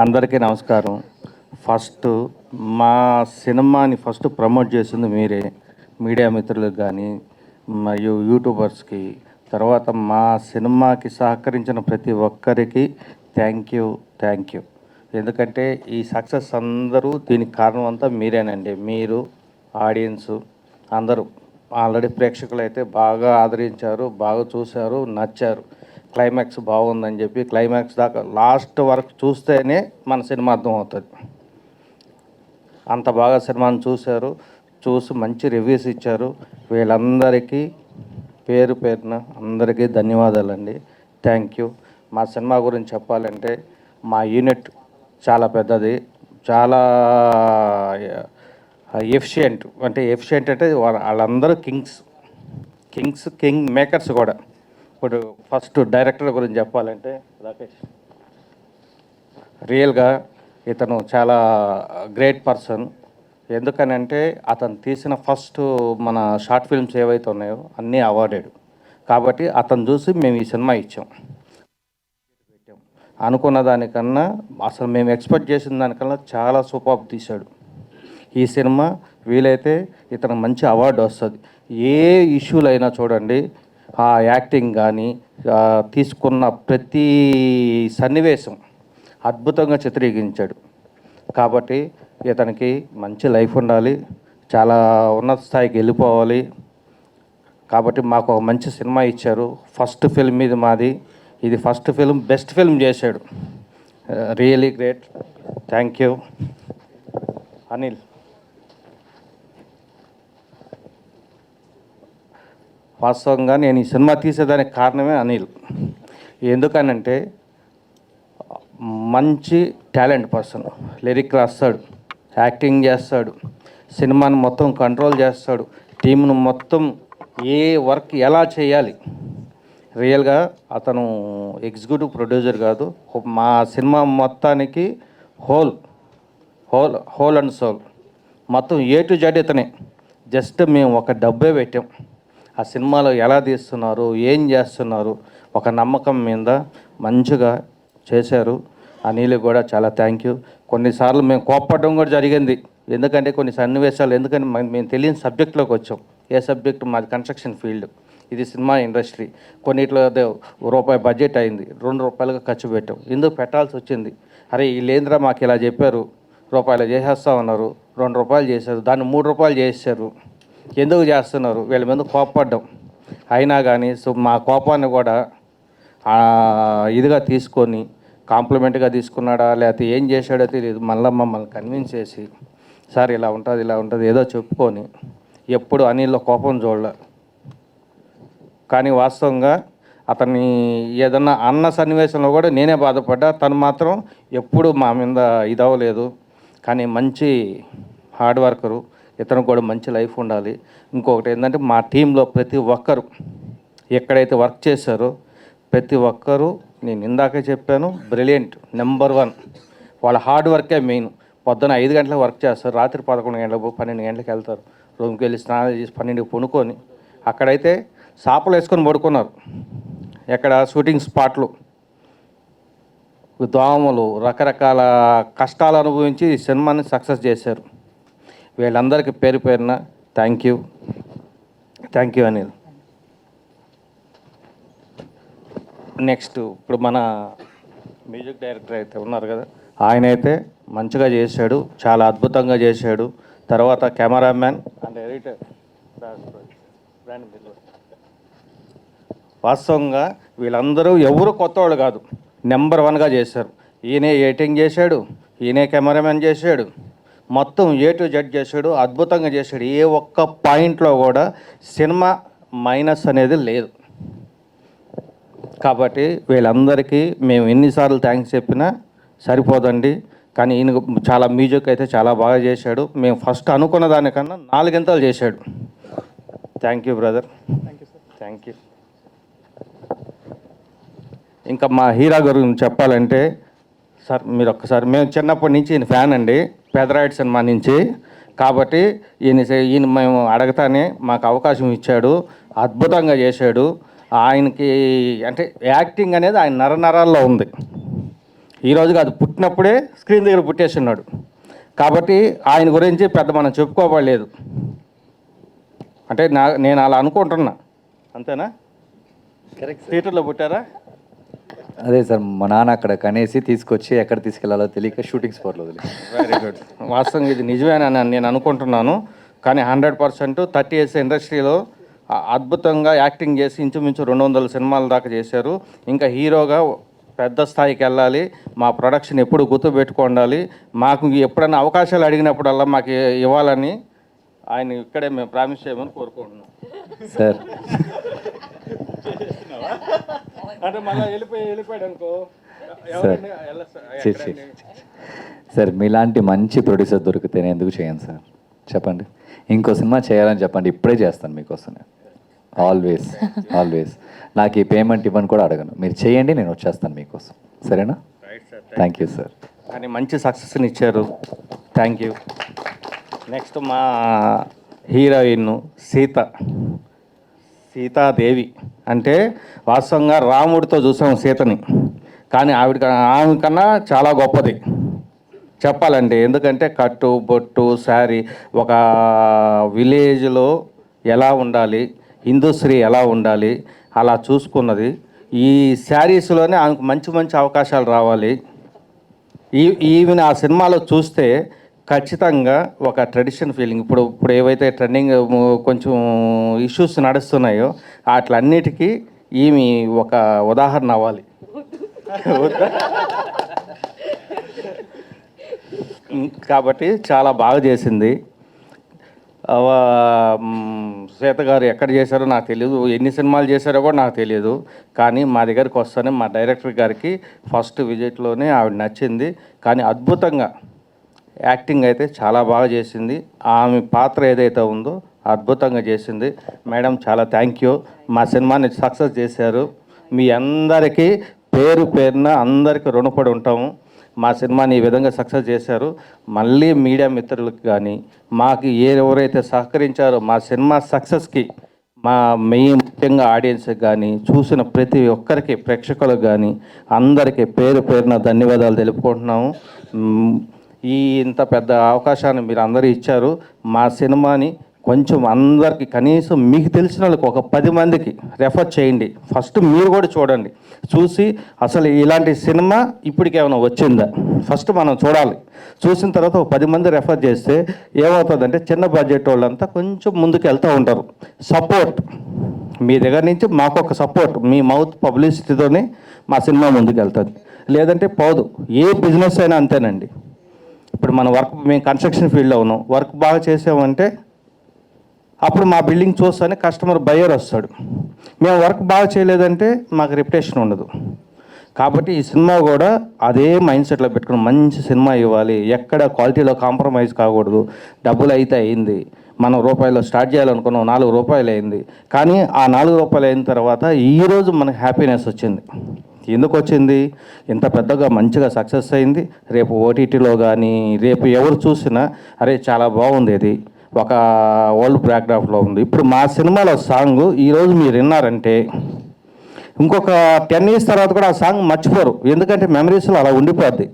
అందరికీ నమస్కారం. ఫస్ట్ మా సినిమాని ప్రమోట్ చేసింది మీరే, మీడియా మిత్రులకు కానీ మరియు యూట్యూబర్స్కి. తర్వాత మా సినిమాకి సహకరించిన ప్రతి ఒక్కరికి థ్యాంక్ యూ. ఎందుకంటే ఈ సక్సెస్ అందరూ దీనికి కారణం అంతా మీరేనండి. మీరు, ఆడియన్సు అందరూ. ఆల్రెడీ ప్రేక్షకులు అయితే బాగా ఆదరించారు, బాగా చూశారు, నచ్చారు. క్లైమాక్స్ బాగుందని చెప్పి క్లైమాక్స్ దాకా లాస్ట్ వరకు చూస్తేనే మన సినిమా అర్థం అవుతుంది. అంత బాగా సినిమాను చూసి మంచి రివ్యూస్ ఇచ్చారు. వీళ్ళందరికీ పేరు పేరున అందరికీ ధన్యవాదాలండి. Thank you. మా సినిమా గురించి చెప్పాలంటే మా యూనిట్ చాలా పెద్దది, చాలా ఎఫిషియంట్. అంటే వాళ్ళందరూ కింగ్ మేకర్స్ కూడా. ఇప్పుడు ఫస్ట్ డైరెక్టర్ గురించి చెప్పాలంటే రాకేష్. రియల్గా ఇతను చాలా గ్రేట్ పర్సన్. ఎందుకనంటే అతను తీసిన మన షార్ట్ ఫిల్మ్స్ ఏవైతే ఉన్నాయో అన్నీ అవార్డెడ్. కాబట్టి అతను చూసి మేము ఈ సినిమా ఇచ్చాం. అనుకున్న దానికన్నా అసలు మేము ఎక్స్పెక్ట్ చేసిన దానికన్నా చాలా సూపర్ తీశాడు ఈ సినిమా. వీలైతే ఇతను మంచి అవార్డు వస్తుంది. ఏ ఇష్యూలు అయినా చూడండి, ఆ యాక్టింగ్ కానీ తీసుకున్న ప్రతి సన్నివేశం అద్భుతంగా చిత్రీకరించాడు. కాబట్టి ఇతనికి మంచి లైఫ్ ఉండాలి, చాలా ఉన్నత స్థాయికి వెళ్ళిపోవాలి. కాబట్టి మాకు ఒక మంచి సినిమా ఇచ్చారు. ఫస్ట్ ఫిల్మ్ ఇది మాది. ఇది ఫస్ట్ ఫిల్మ్, బెస్ట్ ఫిల్మ్ చేశాడు. Really great. Thank you. Anil, వాస్తవంగా నేను ఈ సినిమా తీసేదానికి కారణమే అనిల్. ఎందుకనంటే మంచి టాలెంట్ పర్సన్. లిరిక్ రాస్తాడు, యాక్టింగ్ చేస్తాడు, సినిమాను మొత్తం కంట్రోల్ చేస్తాడు, టీంను మొత్తం ఏ వర్క్ ఎలా చేయాలి. రియల్గా అతను ఎగ్జిక్యూటివ్ ప్రొడ్యూసర్ కాదు, మా సినిమా మొత్తానికి హోల్ అండ్ సోల్ మొత్తం ఏ టు జెడ్ ఇతనే. జస్ట్ మేము ఒక డబ్బే పెట్టాం. ఆ సినిమాలో ఎలా తీస్తున్నారు, ఏం చేస్తున్నారు, ఒక నమ్మకం మీద మంచిగా చేశారు. అనిల్ కూడా చాలా థ్యాంక్ యూ. కొన్నిసార్లు మేము కోప్పడడం కూడా జరిగింది. ఎందుకంటే కొన్ని సన్నివేశాలు, ఎందుకంటే మేము తెలియని సబ్జెక్ట్లోకి వచ్చాం. ఏ సబ్జెక్టు? మాది కన్స్ట్రక్షన్ ఫీల్డ్, ఇది సినిమా ఇండస్ట్రీ. కొన్నిట్లో రూపాయి బడ్జెట్ అయింది, ₹2 ఖర్చు పెట్టాం. ఎందుకు పెట్టాల్సి వచ్చింది? అరే వీళ్ళేంద్రా మాకు ఇలా చెప్పారు, రూపాయలు చేసేస్తామన్నారు, ₹2 చేశారు, దాన్ని ₹3 చేశారు, ఎందుకు చేస్తున్నారు? వీళ్ళ మీద కోప్పడ్డం. అయినా కానీ మా కోపాన్ని కూడా ఇదిగా తీసుకొని కాంప్లిమెంట్గా తీసుకున్నాడా లేకపోతే ఏం చేశాడో తెలియదు, మమ్మల్ని కన్విన్స్ చేసి సార్ ఇలా ఉంటుంది ఏదో చెప్పుకొని ఎప్పుడు అనిల్లో కోపం చూడలే. కానీ వాస్తవంగా అతన్ని ఏదన్నా అన్న సన్నివేశంలో కూడా నేనే బాధపడ్డా. తను మాత్రం ఎప్పుడు మా మీద ఇదవ్వలేదు. కానీ మంచి హార్డ్ వర్కరు. ఇతను కూడా మంచి లైఫ్ ఉండాలి. ఇంకొకటి ఏంటంటే మా టీంలో ప్రతి ఒక్కరు ఎక్కడైతే వర్క్ చేశారో ప్రతి ఒక్కరూ, నేను ఇందాకే చెప్పాను, బ్రిలియంట్, నెంబర్ 1. వాళ్ళ హార్డ్ వర్కే మెయిన్. పొద్దున 5 గంటలకు వర్క్ చేస్తారు, రాత్రి 11 గంటలకు 12 గంటలకు వెళ్తారు. రూమ్కి వెళ్ళి స్నానం చేసి 12కి పడుకొని, అక్కడైతే సాపలు వేసుకొని పడుకున్నారు. ఎక్కడ? షూటింగ్ స్పాట్లు. దోమలు, రకరకాల కష్టాలు అనుభవించి ఈ సినిమాని సక్సెస్ చేశారు. వీళ్ళందరికీ పేరు పేరున థ్యాంక్ యూ అనిల్. నెక్స్ట్ ఇప్పుడు మన మ్యూజిక్ డైరెక్టర్ అయితే ఉన్నారు కదా, ఆయన అయితే మంచిగా చేశాడు, చాలా అద్భుతంగా చేశాడు. తర్వాత కెమెరామ్యాన్ అండ్ ఎడిటర్ వాస్తవంగా వీళ్ళందరూ ఎవరు కొత్త వాళ్ళు కాదు, నెంబర్ 1గా చేశారు. ఈయనే ఎడిటింగ్ చేశాడు, ఈయనే కెమెరామ్యాన్ చేశాడు, మొత్తం ఏ టు జెడ్ చేశాడు, అద్భుతంగా చేశాడు. ఏ ఒక్క పాయింట్లో కూడా సినిమా మైనస్ అనేది లేదు. కాబట్టి వీళ్ళందరికీ మేము ఎన్నిసార్లు థ్యాంక్స్ చెప్పినా సరిపోదండి. కానీ ఈయన చాలా మ్యూజిక్ అయితే చాలా బాగా చేశాడు. మేము ఫస్ట్ అనుకున్న దానికన్నా 4 గంటలు చేశాడు. Thank you brother. Thank you. ఇంకా మా హీరో గురించి చెప్పాలంటే, సార్ మీరు ఒక్కసారి, మేము చిన్నప్పటి నుంచి ఈయన ఫ్యాన్ అండి, పెదరాయుడు సినిమా నుంచి. కాబట్టి ఈయన మేము అడగతానే మాకు అవకాశం ఇచ్చాడు, అద్భుతంగా చేశాడు. ఆయనకి అంటే యాక్టింగ్ అనేది ఆయన నరనరాల్లో ఉంది. ఈరోజు కాదు, పుట్టినప్పుడే స్క్రీన్ దగ్గర పుట్టేసి ఉన్నాడు. కాబట్టి ఆయన గురించి పెద్ద మనం చెప్పుకోవలేదు. అంటే నేను అలా అనుకుంటున్నా, అంతేనా? కరెక్ట్. థియేటర్లో పుట్టారా? అదే సార్, మా నాన్న అక్కడ కనేసి తీసుకొచ్చి ఎక్కడ తీసుకెళ్లాలో తెలియక షూటింగ్ స్పాట్లో వదిలి. Very good. వాస్తవంగా ఇది నిజమేనని నేను అనుకుంటున్నాను. కానీ 100% 30 ఇయర్స్ ఇండస్ట్రీలో అద్భుతంగా యాక్టింగ్ చేసి ఇంచుమించు 200 సినిమాల దాకా చేశారు. ఇంకా హీరోగా పెద్ద స్థాయికి వెళ్ళాలి. మా ప్రొడక్షన్ ఎప్పుడు గుర్తుపెట్టుకోండాలి. మాకు ఎప్పుడైనా అవకాశాలు అడిగినప్పుడల్లా మాకు ఇవ్వాలని ఆయన ఇక్కడే మేము ప్రామిస్ చేయమని కోరుకుంటున్నాం. సార్ అంటే మళ్ళీ వెళ్ళిపోయాడు అనుకో. సార్ మీలాంటి మంచి ప్రొడ్యూసర్ దొరికితే నేను ఎందుకు చేయను సార్? చెప్పండి, ఇంకో సినిమా చేయాలని చెప్పండి, ఇప్పుడే చేస్తాను మీకోసం. ఆల్వేస్ ఆల్వేస్ నాకు ఈ పేమెంట్ ఇవ్వని కూడా అడగను. మీరు చేయండి, నేను వచ్చేస్తాను మీకోసం. సరేనా? Thank you sir. కానీ మంచి సక్సెస్ని ఇచ్చారు. Thank you. నెక్స్ట్ మా హీరోయిన్ సీతాదేవి. అంటే వాస్తవంగా రాముడితో చూసాం సీతని, కానీ ఆమె కన్నా చాలా గొప్పది చెప్పాలంటే. ఎందుకంటే కట్టు బొట్టు శారీ, ఒక విలేజ్లో ఎలా ఉండాలి, హిందూ స్త్రీ ఎలా ఉండాలి అలా చూసుకున్నది. ఈ శారీస్లోనే ఆమెకు మంచి మంచి అవకాశాలు రావాలి. ఈవెన్ ఆ సినిమాలో చూస్తే ఖచ్చితంగా ఒక ట్రెడిషన్ ఫీలింగ్. ఇప్పుడు ఏవైతే ట్రెండింగ్ కొంచెం ఇష్యూస్ నడుస్తున్నాయో వాటిలన్నిటికీ ఈమె ఒక ఉదాహరణ అవ్వాలి. కాబట్టి చాలా బాగా చేసింది. శ్వేత గారు ఎక్కడ చేశారో నాకు తెలియదు, ఎన్ని సినిమాలు చేశారో కూడా నాకు తెలియదు. కానీ మా దగ్గరికి వస్తేనే మా డైరెక్టర్ గారికి ఫస్ట్ విజిట్లోనే ఆవిడ నచ్చింది. కానీ అద్భుతంగా యాక్టింగ్ అయితే చాలా బాగా చేసింది. ఆమె పాత్ర ఏదైతే ఉందో అద్భుతంగా చేసింది. మేడం చాలా థ్యాంక్ యూ. మా సినిమాని సక్సెస్ చేశారు. మీ అందరికీ పేరు పేరున అందరికీ రుణపడి ఉంటాము. మా సినిమాని ఈ విధంగా సక్సెస్ చేశారు. మళ్ళీ మీడియా మిత్రులకు కానీ మాకు ఎవరైతే సహకరించారో మా సినిమా సక్సెస్కి, మా ముఖ్యంగా ఆడియన్స్కి కానీ, చూసిన ప్రతి ఒక్కరికి, ప్రేక్షకులకు కానీ అందరికీ పేరు పేరున ధన్యవాదాలు తెలుపుకుంటున్నాము. ఇంత పెద్ద అవకాశాన్ని మీరు అందరూ ఇచ్చారు. మా సినిమాని కొంచెం అందరికీ, కనీసం మీకు తెలిసిన వాళ్ళకి ఒక 10 మందికి రెఫర్ చేయండి. ఫస్ట్ మీరు కూడా చూడండి. చూసి అసలు ఇలాంటి సినిమా ఇప్పటికేమైనా వచ్చిందా ఫస్ట్ మనం చూడాలి. చూసిన తర్వాత ఒక 10 మంది రెఫర్ చేస్తే ఏమవుతుందంటే చిన్న బడ్జెట్ వాళ్ళంతా కొంచెం ముందుకు వెళ్తూ ఉంటారు. సపోర్ట్ మీ దగ్గర నుంచి మాకు ఒక సపోర్ట్, మీ మౌత్ పబ్లిసిటీతోనే మా సినిమా ముందుకు వెళ్తుంది. లేదంటే పోదు. ఏ బిజినెస్ అయినా అంతేనండి. ఇప్పుడు మన వర్క్, మేము కన్స్ట్రక్షన్ ఫీల్డ్లో ఉన్నాం, వర్క్ బాగా చేసామంటే అప్పుడు మా బిల్డింగ్ చూస్తేనే కస్టమర్ బయర్ వస్తాడు. మేము వర్క్ బాగా చేయలేదంటే మాకు రెప్యుటేషన్ ఉండదు. కాబట్టి ఈ సినిమా కూడా అదే మైండ్ సెట్లో పెట్టుకుని మంచి సినిమా ఇవ్వాలి, ఎక్కడ క్వాలిటీలో కాంప్రమైజ్ కాకూడదు. డబ్బులు అయితే అయింది, మనం రూపాయలు స్టార్ట్ చేయాలనుకున్నాం, 4 రూపాయలు అయింది. కానీ ఆ 4 రూపాయలు అయిన తర్వాత ఈరోజు మనకు హ్యాపీనెస్ వచ్చింది. ఎందుకు వచ్చింది? ఇంత పెద్దగా మంచిగా సక్సెస్ అయింది. రేపు ఓటీటీలో కానీ రేపు ఎవరు చూసినా అరే చాలా బాగుంది, ఇది ఒక ఓల్డ్ బ్యాక్డ్రాప్లో ఉంది. ఇప్పుడు మా సినిమాలో సాంగ్ ఈరోజు మీరు విన్నారంటే ఇంకొక 10 ఇయర్స్ తర్వాత కూడా ఆ సాంగ్ మర్చిపోరు. ఎందుకంటే మెమరీస్లో అలా ఉండిపోద్ది.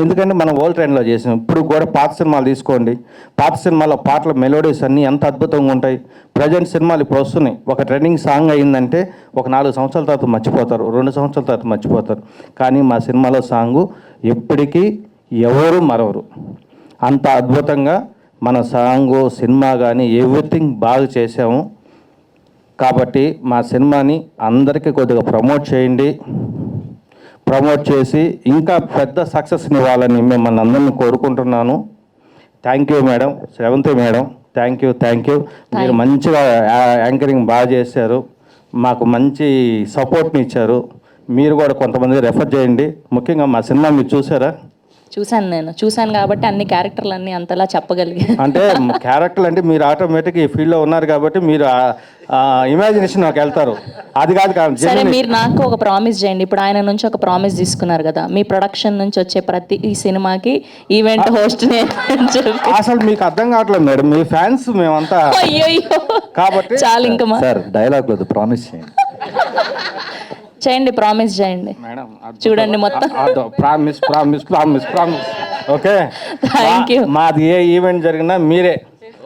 ఎందుకంటే మనం ఓల్డ్ ట్రెండ్లో చేసాం. ఇప్పుడు కూడా పాత సినిమాలు తీసుకోండి, పాత సినిమాలో పాటల మెలోడీస్ అన్నీ ఎంత అద్భుతంగా ఉంటాయి. ప్రజెంట్ సినిమాలు ఇప్పుడు వస్తున్నాయి. ఒక ట్రెండింగ్ సాంగ్ అయిందంటే ఒక 4 సంవత్సరాల తర్వాత మర్చిపోతారు, 2 సంవత్సరాల తర్వాత మర్చిపోతారు. కానీ మా సినిమాలో సాంగు ఎప్పటికీ ఎవరు మరవరు. అంత అద్భుతంగా మన సాంగు, సినిమా కానీ ఎవ్రీథింగ్ బాగా చేసాము. కాబట్టి మా సినిమాని అందరికీ కొద్దిగా ప్రమోట్ చేయండి. ప్రమోట్ చేసి ఇంకా పెద్ద సక్సెస్ని ఇవ్వాలని మిమ్మల్ని అందరినీ కోరుకుంటున్నాను. Thank you madam, Sravanthi madam, thank you. మీరు మంచిగా యాంకరింగ్ బాగా చేశారు, మాకు మంచి సపోర్ట్ని ఇచ్చారు. మీరు కూడా కొంతమంది రెఫర్ చేయండి. ముఖ్యంగా మా సినిమా మీరు చూసారా? నేను చూశాను కాబట్టి అన్ని క్యారెక్టర్లు అన్నీ అంతలా చెప్పగలిగాను. అంటే క్యారెక్టర్లు అంటే మీరు ఆటోమేటిక్గా ఈ ఫీల్డ్లో ఉన్నారు కాబట్టి మీరు ఇమాజినేషన్ నాకు వెళ్తారు. అది కాదు. సరే, మీరు నాకు ఒక ప్రామిస్ చేయండి. ఇప్పుడు ఆయన నుంచి ఒక ప్రామిస్ తీసుకున్నారు కదా, మీ ప్రొడక్షన్ నుంచి వచ్చే ప్రతి ఈ సినిమాకి ఈవెంట్ హోస్ట్ అసలు మీకు అర్థం కావట్లేదు మేడం, మీ ఫ్యాన్స్ మేమంతా. అయ్యో కాబట్టి చాలు ఇంకా సార్ డైలాగ్ లేదు, ప్రామిస్ చేయండి. చేయండి, ప్రామిస్ చేయండి. మేడం చూడండి మొత్తం. Promise promise promise promise. Okay, thank you. మాది ఏ ఈవెంట్ జరిగినా మీరే.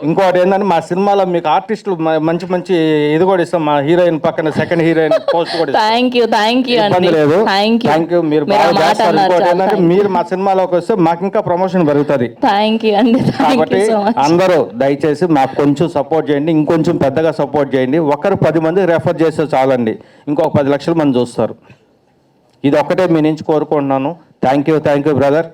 ఇంకోటి ఏంటంటే మా సినిమాలో మీకు ఆర్టిస్టులు మంచి మంచి ఇది కూడా ఇస్తాం. మా హీరోయిన్ పక్కన సెకండ్ హీరోయిన్ పోస్ట్ కూడా ఇస్తాం. థ్యాంక్ యూ అండి. ఇబ్బంది లేదు. Thank you. మీరు మీరు ఆ బాగా మాట చేస్తారు. అన్నారు, ఇంకోటి చాలా ఏంటంటే thank మీరు మా సినిమాలోకి వస్తే మాకు ఇంకా ప్రమోషన్ పెరుగుతుంది. థ్యాంక్ యూ అండి. థ్యాంక్ కాబట్టి యూ సో మచ్. అందరూ దయచేసి మాకు కొంచెం సపోర్ట్ చేయండి, ఇంకొంచెం పెద్దగా సపోర్ట్ చేయండి. ఒకరు 10 మందికి రెఫర్ చేస్తే చాలండి, ఇంకొక 10 లక్షల మంది చూస్తారు. ఇది ఒక్కటే మీ నుంచి కోరుకుంటున్నాను. Thank you brother.